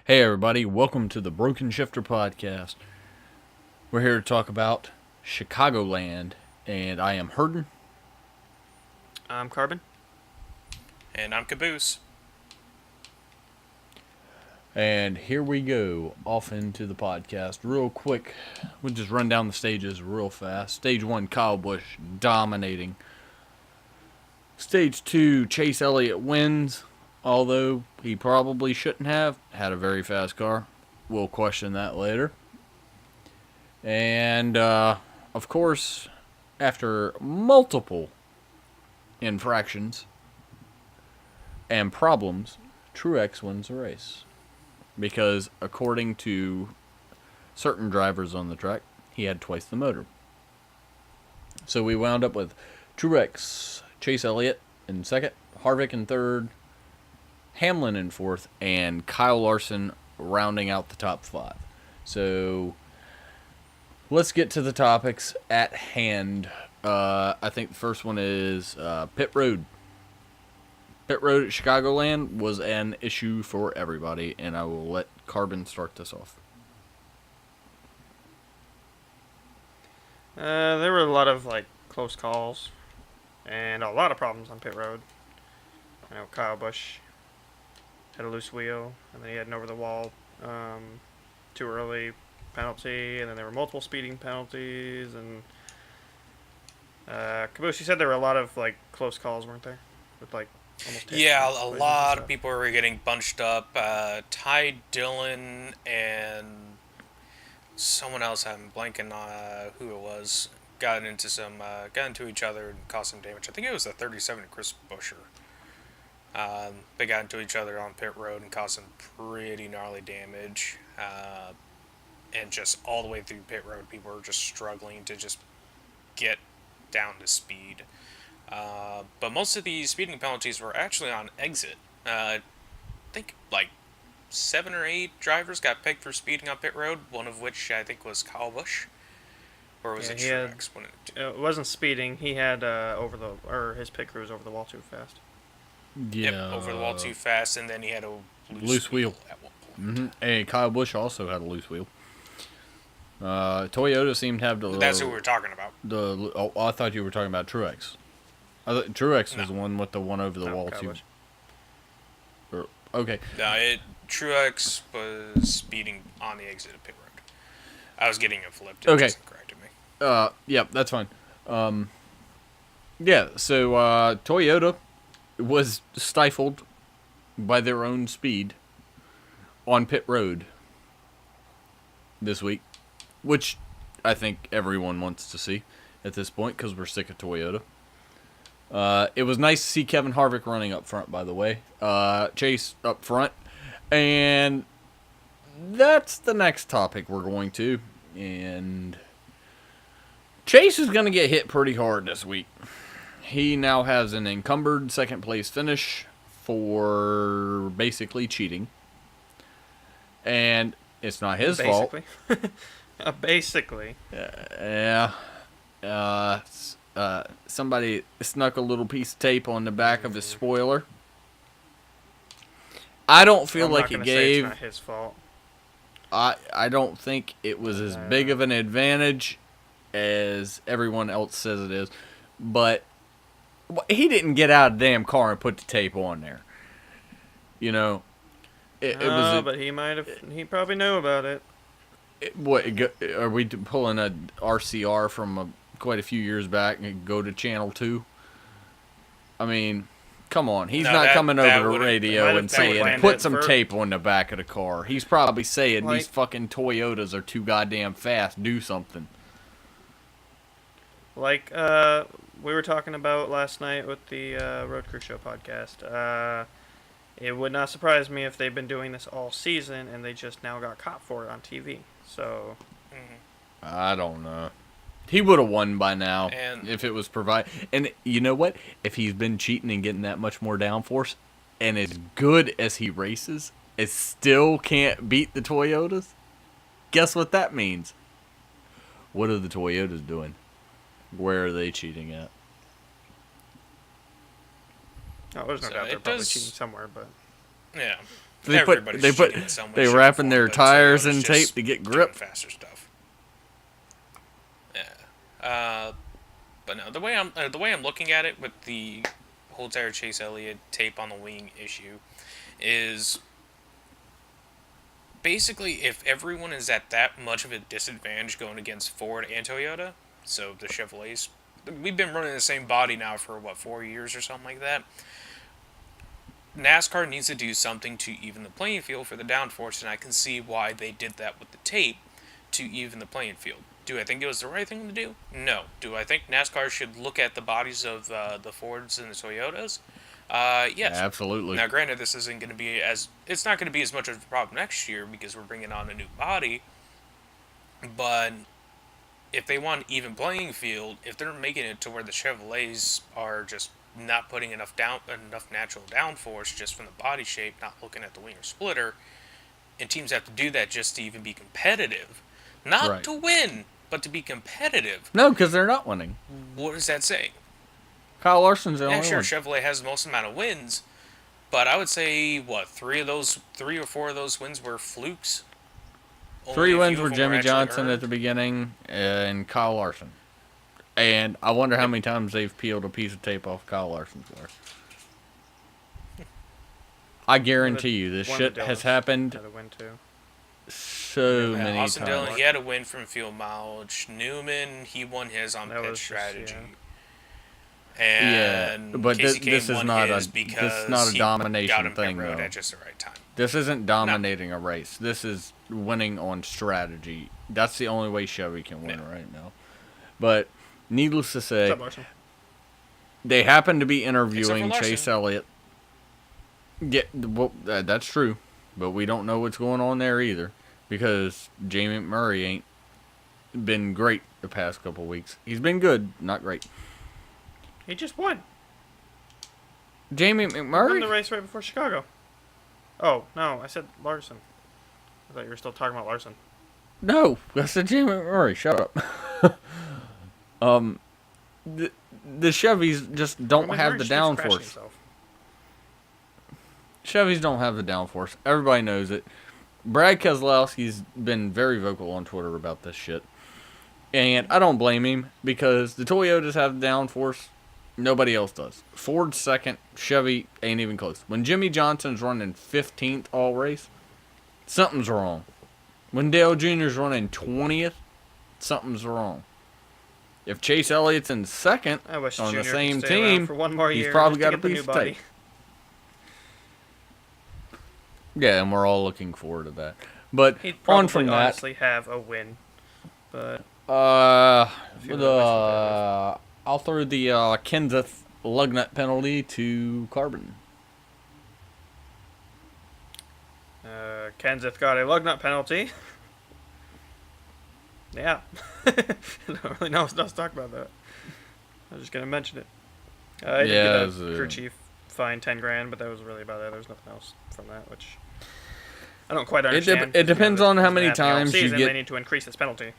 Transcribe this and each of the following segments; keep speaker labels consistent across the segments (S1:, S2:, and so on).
S1: Hey everybody, welcome to the Broken Shifter Podcast. We're here to talk about Chicagoland, and I am Hurdon.
S2: I'm Carbon.
S3: And I'm Caboose.
S1: And here we go, off into the podcast. Real quick, we'll just run down the stages real fast. Stage 1, Kyle Busch dominating. Stage 2, Chase Elliott wins, although he probably shouldn't have. Had a very fast car. We'll question that later. And, of course, after multiple infractions and problems, Truex wins the race. Because, according to certain drivers on the track, he had twice the motor. So we wound up with Truex, Chase Elliott in second, Harvick in third, Hamlin in fourth, and Kyle Larson rounding out the top five. So let's get to the topics at hand. I think the first one is pit road. Pit road at Chicagoland was an issue for everybody, and I will let Carbon start this off.
S2: There were a lot of close calls, and a lot of problems on pit road. I know Kyle Busch had a loose wheel, and then he had an over the wall too early penalty, and then there were multiple speeding penalties, and Caboose, you said there were a lot of close calls, weren't there? With almost
S3: Yeah, a
S2: places
S3: lot
S2: and
S3: of
S2: stuff.
S3: people were getting bunched up. Ty Dillon and someone else, I'm blanking on who it was, got into each other and caused some damage. I think it was the 37 Chris Buescher. They got into each other on pit road and caused some pretty gnarly damage. And just all the way through pit road, people were just struggling to just get down to speed. But most of the speeding penalties were actually on exit. I think 7 or 8 drivers got picked for speeding on pit road, one of which I think was Kyle Busch. Or was
S2: Yeah,
S3: it
S2: he had.
S3: Truex?
S2: It wasn't speeding. He had his pit crew was over the wall too fast.
S1: Yeah.
S3: Yep, over the wall too fast, and then he had a
S1: Loose wheel.
S3: at one point.
S1: Mm-hmm. And Kyle Busch also had a loose wheel. Toyota seemed to have the.
S3: That's who we were talking about.
S1: I thought you were talking about Truex. I thought Truex was the one with the one over the
S2: No,
S1: wall
S2: Kyle
S1: too.
S2: Busch.
S1: Okay.
S3: No, Truex was speeding on the exit of pit road. I was getting it flipped. It
S1: Okay.
S3: just corrected me.
S1: Yeah, that's fine. Yeah, so Toyota was stifled by their own speed on pit road this week, which I think everyone wants to see at this point because we're sick of Toyota. It was nice to see Kevin Harvick running up front, by the way. Chase up front. And that's the next topic we're going to. And Chase is going to get hit pretty hard this week. He now has an encumbered second place finish for basically cheating. And it's not his fault.
S2: Basically.
S1: Yeah. Somebody snuck a little piece of tape on the back of his spoiler. I don't feel
S2: I'm
S1: like
S2: not
S1: it
S2: gonna say
S1: gave.
S2: it's not his fault.
S1: I don't think it was as big of an advantage as everyone else says it is. But he didn't get out of the damn car and put the tape on there. You know, it was.
S2: But he might have. He probably knew about it.
S1: Are we pulling a RCR from quite a few years back and go to Channel 2? I mean, come on. He's
S3: No,
S1: not
S3: that-
S1: coming
S3: that
S1: over the
S3: would've-
S1: radio
S2: might
S1: and
S2: have planned
S1: saying,
S2: it
S1: put some
S2: for-
S1: tape on the back of the car. He's probably saying,
S2: Like-
S1: these fucking Toyotas are too goddamn fast. Do something.
S2: We were talking about last night with the Road Crew Show podcast. It would not surprise me if they've been doing this all season and they just now got caught for it on TV. So,
S1: I don't know. He would have won by now
S3: And-
S1: if it was provided. And you know what? If he's been cheating and getting that much more downforce, and as good as he races, it still can't beat the Toyotas, guess what that means? What are the Toyotas doing? Where are they cheating at?
S2: oh, there's no
S3: So
S2: doubt they're
S3: it
S2: probably
S3: does-
S2: cheating somewhere, but
S3: Yeah. Everybody's cheating in some way,
S1: they
S3: shape, or
S1: wrapping
S3: form,
S1: their
S3: but
S1: tires
S3: Toyota's
S1: in
S3: just
S1: tape to get
S3: doing
S1: grip.
S3: faster stuff. Yeah. But no, the way I'm looking at it with the whole entire Chase Elliott tape on the wing issue is basically if everyone is at that much of a disadvantage going against Ford and Toyota, so the Chevrolets, we've been running the same body now for 4 years or something like that. NASCAR needs to do something to even the playing field for the downforce, and I can see why they did that with the tape to even the playing field. Do I think it was the right thing to do? No. Do I think NASCAR should look at the bodies of the Fords and the Toyotas? Yes.
S1: Absolutely.
S3: Now, granted, this isn't going to be it's not going to be as much of a problem next year because we're bringing on a new body, but if they want an even playing field, if they're making it to where the Chevrolets are just not putting enough natural downforce just from the body shape, not looking at the wing or splitter, and teams have to do that just to even be competitive, not
S1: Right.
S3: to win, but to be competitive.
S1: No, because they're not winning.
S3: What does that say?
S1: Kyle Larson's the
S3: Yeah,
S1: only
S3: sure,
S1: one.
S3: Chevrolet has the most amount of wins, but I would say three or four of those wins were flukes. Only
S1: 3
S3: a
S1: wins
S3: few
S1: were
S3: of them
S1: Jimmy
S3: actually
S1: Johnson
S3: earned.
S1: at the beginning and Kyle Larson. And I wonder how many times they've peeled a piece of tape off Kyle Larson's car. I guarantee you, this
S2: One
S1: shit
S2: of the
S1: has
S2: Dillons
S1: happened
S2: had a win too.
S1: so many
S3: Austin
S1: times.
S3: Dillon, he had a win from field mileage. Newman, he won his on
S2: That
S3: pit
S2: was just,
S3: strategy.
S2: yeah.
S3: And
S1: but
S3: Casey
S1: this
S3: Kane
S1: is
S3: won
S1: not
S3: his
S1: a
S3: because
S1: this is not a
S3: he got
S1: domination
S3: him
S1: thing
S3: pit road
S1: though.
S3: at just the right time.
S1: This isn't dominating a race. This is winning on strategy. That's the only way Chevy can win right now. But needless to
S2: What's
S1: say,
S2: up, Larson?
S1: they happen to be
S3: Except
S1: interviewing
S3: for Larson.
S1: Chase Elliott. Well, that's true, but we don't know what's going on there either because Jamie McMurray ain't been great the past couple weeks. He's been good, not great.
S2: He just won.
S1: Jamie
S2: He won the
S1: McMurray?
S2: race right before Chicago. Oh, no, I said Larson. I thought you were still talking about Larson.
S1: No, I said Jamie McMurray. Shut up. The Chevys just don't
S2: Roman
S1: have the
S2: Reigns keeps crashing
S1: downforce.
S2: himself.
S1: Chevys don't have the downforce. Everybody knows it. Brad Keselowski's been very vocal on Twitter about this shit. And I don't blame him because the Toyotas have the downforce. Nobody else does. Ford's second. Chevy ain't even close. When Jimmy Johnson's running 15th all race, something's wrong. When Dale Jr.'s running 20th, something's wrong. If Chase Elliott's in second
S2: I wish
S1: on
S2: Junior
S1: the
S2: could
S1: same
S2: stay around
S1: team,
S2: for one more
S1: he's
S2: year
S1: probably
S2: just to
S1: got a
S2: get the
S1: piece
S2: new
S1: of
S2: body.
S1: tape. Yeah, and we're all looking forward to that. But
S2: He'd
S1: on
S2: probably
S1: from that,
S2: honestly have a win, but few of the
S1: I'll throw the Kenseth lug nut penalty to Carbon.
S2: Kenseth got a lug nut penalty. Yeah, I don't really know what else to talk about that. I was just gonna mention it. I did
S1: Yeah,
S2: get
S1: it
S2: a
S1: was,
S2: crew chief fine $10,000, but that was really about it. There's nothing else from that, which I don't quite understand.
S1: It depends on how many times you
S2: They
S1: get.
S2: need to increase this penalty.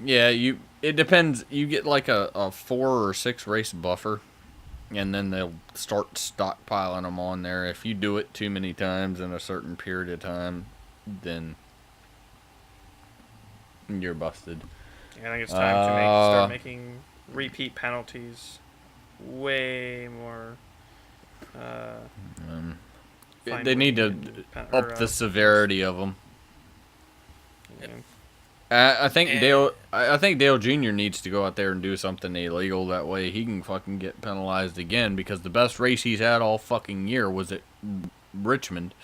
S1: Yeah, it depends. You get like a 4 or 6 race buffer, and then they'll start stockpiling them on there. If you do it too many times in a certain period of time, then you're busted.
S2: I think it's time to start making repeat penalties way more.
S1: They need to up the severity of them. I think Dale Jr. needs to go out there and do something illegal. That way he can fucking get penalized again because the best race he's had all fucking year was at Richmond.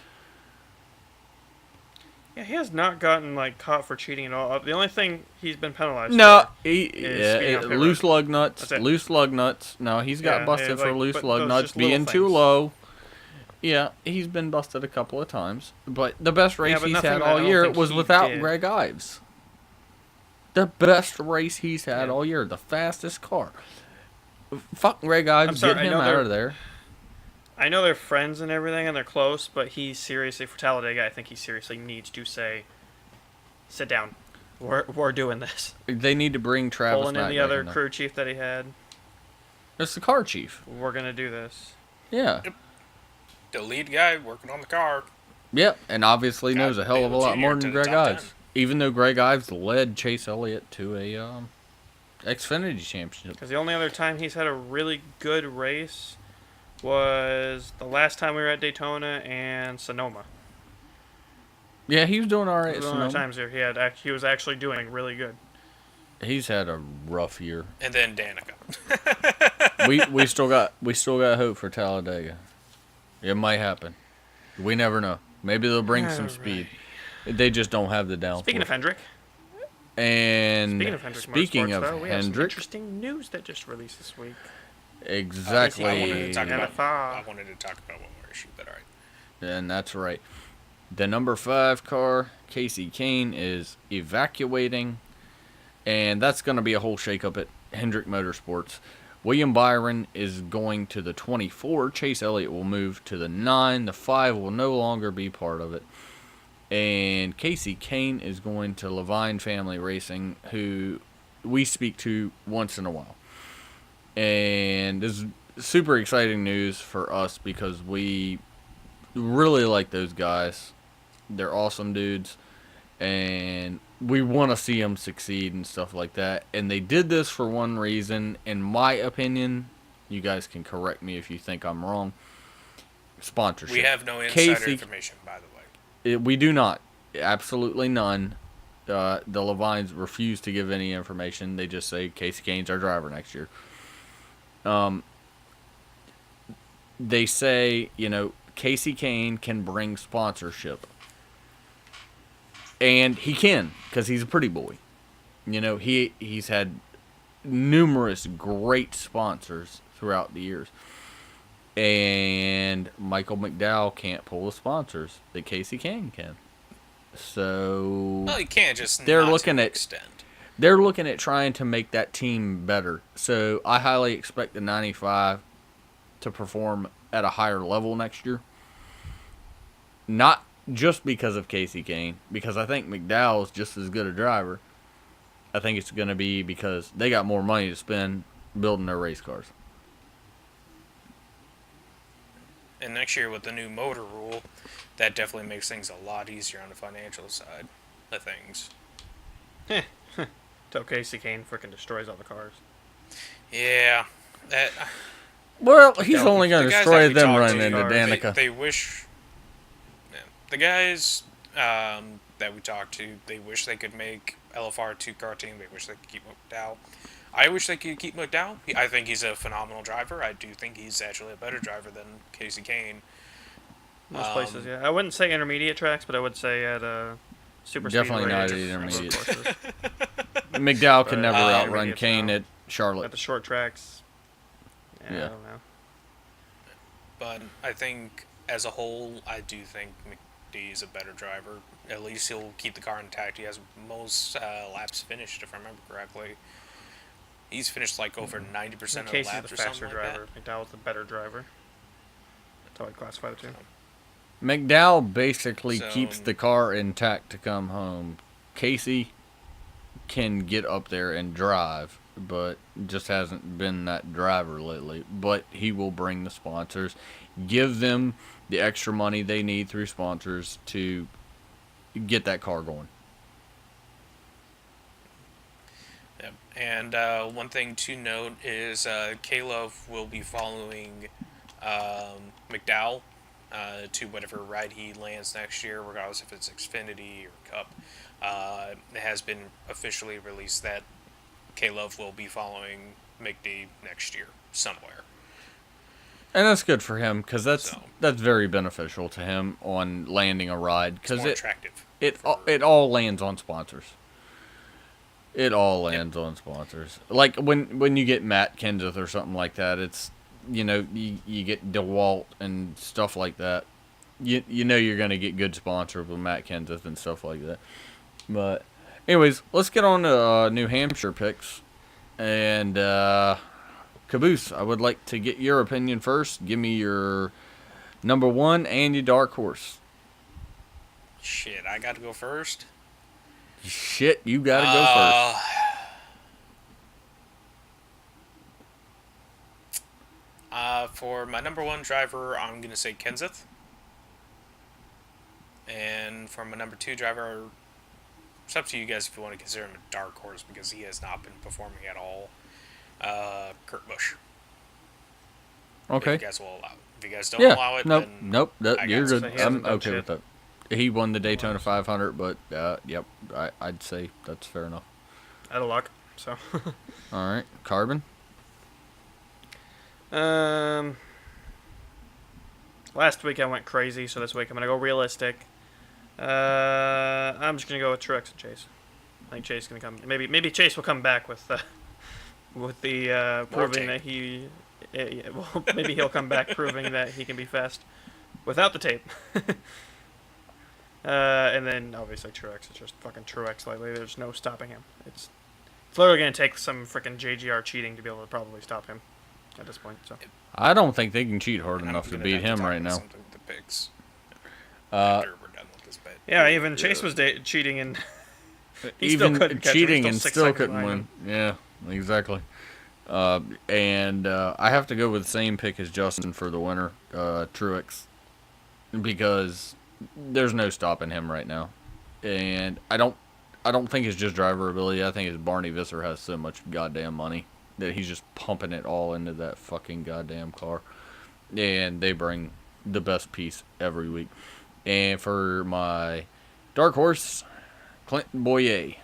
S2: Yeah, he has not gotten caught for cheating at all. The only thing he's been penalized
S1: No,
S2: for is speeding on pit
S1: loose
S2: road.
S1: lug nuts.
S2: That's it.
S1: Loose lug nuts. No, he's got
S2: Yeah,
S1: busted for loose
S2: but
S1: lug
S2: those
S1: nuts
S2: just little
S1: being too
S2: things.
S1: low. Yeah, he's been busted a couple of times, but the best race
S2: but
S1: he's
S2: nothing
S1: had
S2: that I
S1: all
S2: don't
S1: year
S2: think
S1: was
S2: he
S1: without
S2: did.
S1: Greg Ives. The best race he's had
S2: Yeah.
S1: all year, the fastest car. Fuck Greg Ives,
S2: sorry,
S1: get
S2: I
S1: him
S2: know
S1: out
S2: they're-
S1: of there.
S2: I know they're friends and everything, and they're close, but he seriously, for Talladega, I think he seriously needs to say, "Sit down. We're doing this."
S1: They need to bring Travis
S2: Pulling in
S1: Mack
S2: the
S1: back
S2: other
S1: in there.
S2: crew chief that he had.
S1: It's the car chief.
S2: We're gonna do this.
S1: Yeah.
S3: The lead guy working on the car.
S1: Yep, and obviously
S3: God,
S1: knows a hell of a
S3: Dale
S1: lot
S3: Jr.
S1: more
S3: to
S1: than
S3: the
S1: Greg
S3: top 10.
S1: Ives. Even though Greg Ives led Chase Elliott to a Xfinity championship.
S2: Because the only other time he's had a really good race was the last time we were at Daytona and Sonoma.
S1: Yeah, he was doing all right.
S2: Those
S1: At
S2: are the only
S1: Sonoma.
S2: times he was actually doing really good.
S1: He's had a rough year.
S3: And then Danica.
S1: we still got hope for Talladega. It might happen. We never know. Maybe they'll bring some speed. They just don't have the downforce.
S2: Speaking of Hendrick,
S1: And
S2: speaking of Hendrick
S1: speaking
S2: Motorsports,
S1: of
S2: though, we have some
S1: Hendrick,
S2: interesting news that just released this week.
S1: exactly,
S3: I wanted to talk about.
S2: NFR.
S3: I wanted to talk about one more issue, but all right.
S1: and that's right. The number 5 car, Casey Kane, is evacuating, and that's going to be a whole shakeup at Hendrick Motorsports. William Byron is going to the 24. Chase Elliott will move to the 9. The 5 will no longer be part of it. And Casey Kane is going to Levine Family Racing, who we speak to once in a while. And this is super exciting news for us because we really like those guys. They're awesome dudes. And we want to see them succeed and stuff like that. And they did this for one reason, in my opinion. You guys can correct me if you think I'm wrong. Sponsorship.
S3: We have no insider
S1: Casey,
S3: information, by the way.
S1: we do not. Absolutely none. The Levines refuse to give any information. They just say Casey Kane's our driver next year. They say, Casey Kane can bring sponsorship. And he can, because he's a pretty boy. He's had numerous great sponsors throughout the years. And Michael McDowell can't pull the sponsors that Casey Kane can. So
S3: Well, you can't just.
S1: they're
S3: not
S1: looking
S3: to an
S1: at
S3: extent.
S1: they're looking at trying to make that team better. So I highly expect the 95 to perform at a higher level next year. Not just because of Casey Kane, because I think McDowell is just as good a driver. I think it's going to be because they got more money to spend building their race cars.
S3: And next year with the new motor rule, that definitely makes things a lot easier on the financial side of things.
S2: Till Casey Kane freaking destroys all the cars.
S3: Yeah, that.
S1: Well, he's only
S3: The
S1: going to
S3: guys
S1: destroy
S3: that we
S1: them
S3: talked
S1: running
S3: to,
S1: into
S2: they-
S1: Danica.
S3: They wish. Yeah, the guys that we talked to, they wish they could make LFR a 2-car team. They wish they could keep McDowell. I wish they could keep McDowell. I think he's a phenomenal driver. I do think he's actually a better driver than Casey Kane.
S2: Most places, yeah. I wouldn't say intermediate tracks, but I would say at super
S1: Definitely
S2: speedway
S1: not
S2: or
S1: at intermediate.
S2: courses.
S1: McDowell can
S2: But,
S1: never
S3: uh,
S1: outrun
S2: intermediates
S1: Kane
S2: now.
S1: at Charlotte.
S2: At the short tracks. Yeah,
S1: Yeah.
S2: I don't know.
S3: But I think, as a whole, I do think McD is a better driver. At least he'll keep the car intact. He has most laps finished, if I remember correctly. He's finished like over 90% of the
S2: Casey's
S3: laps
S2: the
S3: or
S2: faster
S3: something like
S2: driver. McDowell's the better driver. That's how I'd classify the two.
S1: McDowell basically
S3: So-
S1: keeps the car intact to come home. Casey can get up there and drive, but just hasn't been that driver lately. But he will bring the sponsors, give them the extra money they need through sponsors to get that car going.
S3: Yep. And one thing to note is K-Love will be following McDowell to whatever ride he lands next year, regardless if it's Xfinity or Cup. It has been officially released that K-Love will be following McD next year somewhere.
S1: And that's good for him because that's
S3: So-
S1: very beneficial to him on landing a ride
S3: It's
S1: because
S3: more attractive.
S1: it all lands on sponsors. It all lands on sponsors. Like when you get Matt Kenseth or something like that, it's you get DeWalt and stuff like that. You know you're gonna get good sponsors with Matt Kenseth and stuff like that. But anyways, let's get on to New Hampshire picks. And Caboose, I would like to get your opinion first. Give me your number 1 and your dark horse.
S3: Shit, I got to go first.
S1: Shit, you gotta go first.
S3: For my number 1 driver, I'm gonna say Kenseth. And from a number 2 driver, it's up to you guys if you want to consider him a dark horse because he has not been performing at all. Kurt Busch.
S1: Okay.
S3: If you guys will allow it. If you guys don't
S1: Yeah.
S3: allow it,
S1: Nope.
S3: then
S1: Nope.
S3: I
S1: You're
S3: guess
S1: good.
S2: he hasn't
S1: I'm
S2: done
S1: okay
S2: shit.
S1: with that. He won the Daytona 500, but yep, I'd say that's fair enough.
S2: Out of luck. So.
S1: All right, Carbon.
S2: Last week I went crazy, so this week I'm gonna go realistic. I'm just gonna go with Truex and Chase. I think Chase is gonna come. Maybe Chase will come back with the proving that he. Yeah, well, maybe he'll come back proving that he can be fast without the tape. And then obviously Truex is just fucking Truex lately. There's no stopping him. It's literally gonna take some freaking JGR cheating to be able to probably stop him at this point. So.
S1: I don't think they can cheat hard
S3: I'm
S1: enough to
S3: gonna
S1: beat
S3: have to
S1: him
S3: talk
S1: right
S3: about
S1: now.
S3: something with the picks
S1: Uh,
S3: after we're done with this bet.
S2: Yeah, even Chase was cheating and he still
S1: Even
S2: couldn't catch him.
S1: cheating
S2: He's
S1: and
S2: 6
S1: still
S2: seconds
S1: couldn't
S2: behind
S1: win.
S2: him.
S1: Yeah, exactly. I have to go with the same pick as Justin for the winner, Truex, because there's no stopping him right now, and I don't think it's just driver ability. I think it's Barney Visser has so much goddamn money that he's just pumping it all into that fucking goddamn car, and they bring the best piece every week. And for my dark horse, Clinton Boyer.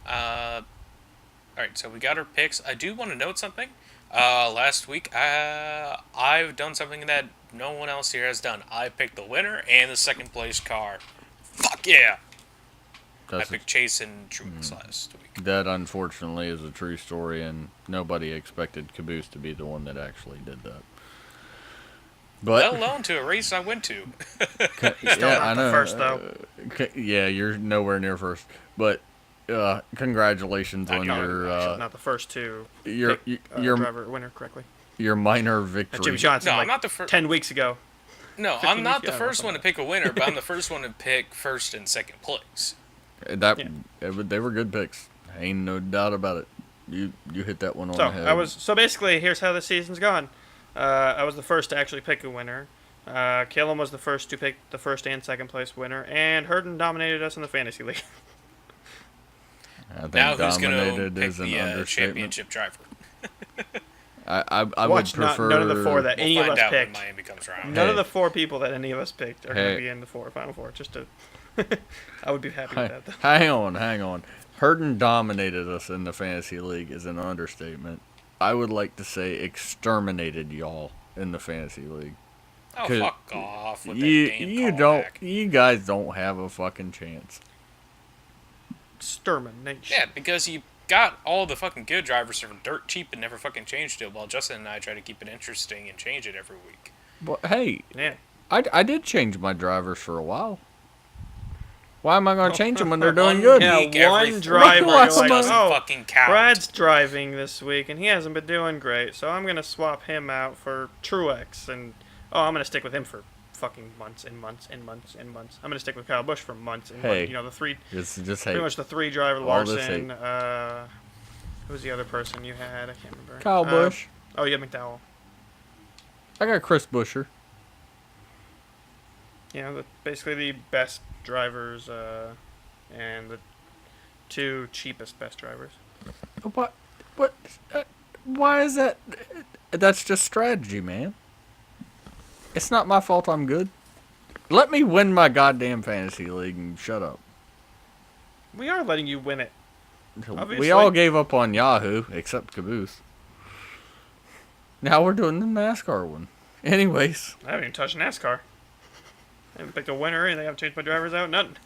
S3: Alright, so we got our picks. I do want to note something. Last week, I've done something that no one else here has done. I picked the winner and the second place car. Fuck yeah! I picked Chase and Truex last week.
S1: That unfortunately is a true story, and nobody expected Caboose to be the one that actually did that. But
S3: Let alone to a race I went to.
S2: Still not the first, though.
S1: Yeah, you're nowhere near first. But congratulations on your
S2: not the first to
S1: your
S2: pick,
S1: your
S2: driver winner correctly.
S1: your minor
S2: Jimmy
S1: victory.
S2: Johnson,
S3: No, I'm
S2: like
S3: not the first.
S2: 10 weeks ago.
S3: No,
S2: 15
S3: I'm not
S2: weeks
S3: the
S2: ago,
S3: first one to
S2: something.
S3: pick a winner, but I'm the first one to pick first and second place.
S1: They were good picks. Ain't no doubt about it. You hit that one on the head.
S2: So basically, here's how the season's gone. I was the first to actually pick a winner. Killem was the first to pick the first and second place winner, and Hurdon dominated us in the fantasy league.
S1: I think
S3: Now who's going to
S1: dominated
S3: pick
S1: is an
S3: the
S1: understatement.
S3: championship driver?
S1: I would
S2: Watch,
S1: prefer
S2: none of the four that
S3: We'll
S2: any of
S3: find
S2: us
S3: out when
S2: picked.
S3: Miami comes around.
S2: None
S1: Hey.
S2: of the 4 people that any of us picked are going
S1: Hey.
S2: to be in the final four. Just to, I would be happy with that. Though.
S1: Hang on. Hurdon dominated us in the fantasy league is an understatement. I would like to say exterminated y'all in the fantasy league.
S3: Oh,
S1: 'Cause
S3: fuck off with that game callback.
S1: You guys don't have a fucking chance.
S2: Extermination.
S3: Yeah, because you got all the fucking good drivers for dirt cheap and never fucking changed it, while Justin and I try to keep it interesting and change it every week.
S1: But hey,
S2: Yeah.
S1: I did change my drivers for a while. Why am I going to change them when they're doing good?
S2: Yeah,
S3: Week every
S2: one driver,
S1: Why
S2: you're like,
S3: doesn't
S2: oh,
S3: fucking count.
S2: Brad's driving this week, and he hasn't been doing great, so I'm going to swap him out for Truex, and, I'm going to stick with him for fucking months and months and months and months. I'm going to stick with Kyle Busch for months and
S1: Hey.
S2: months. You know, the three,
S1: Just
S2: pretty
S1: hey,
S2: much the 3 driver,
S1: All this
S2: Larson, who was the other person you had? I can't remember.
S1: Kyle Busch.
S2: Oh, yeah, McDowell.
S1: I got Chris Buescher.
S2: You know, basically the best drivers, and the 2 cheapest best drivers.
S1: What? Why is that? That's just strategy, man. It's not my fault I'm good. Let me win my goddamn fantasy league and shut up.
S2: We are letting you win it. Obviously.
S1: We all gave up on Yahoo, except Caboose. Now we're doing the NASCAR one. Anyways.
S2: I haven't even touched NASCAR. I haven't picked a winner or anything. I haven't changed my drivers out. Nothing.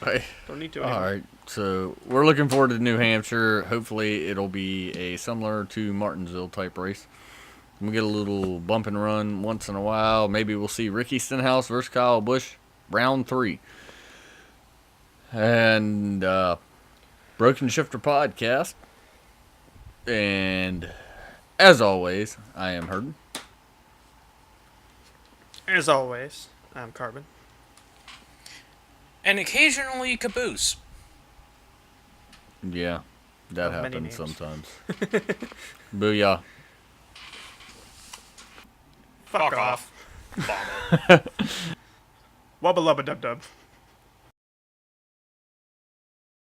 S1: Hey.
S2: Don't need to anymore.
S1: All right, so we're looking forward to New Hampshire. Hopefully, it'll be a similar to Martinsville type race. We'll get a little bump and run once in a while. Maybe we'll see Ricky Stenhouse versus Kyle Busch, round 3. And Broken Shifter Podcast. And as always, I am Hurdon.
S2: As always, I'm Carbon.
S3: And occasionally Caboose.
S1: Yeah, that
S2: Of many
S1: happens
S2: names.
S1: sometimes. Booyah.
S2: Fuck off.
S3: vomit.
S2: Wubba lubba dub dub.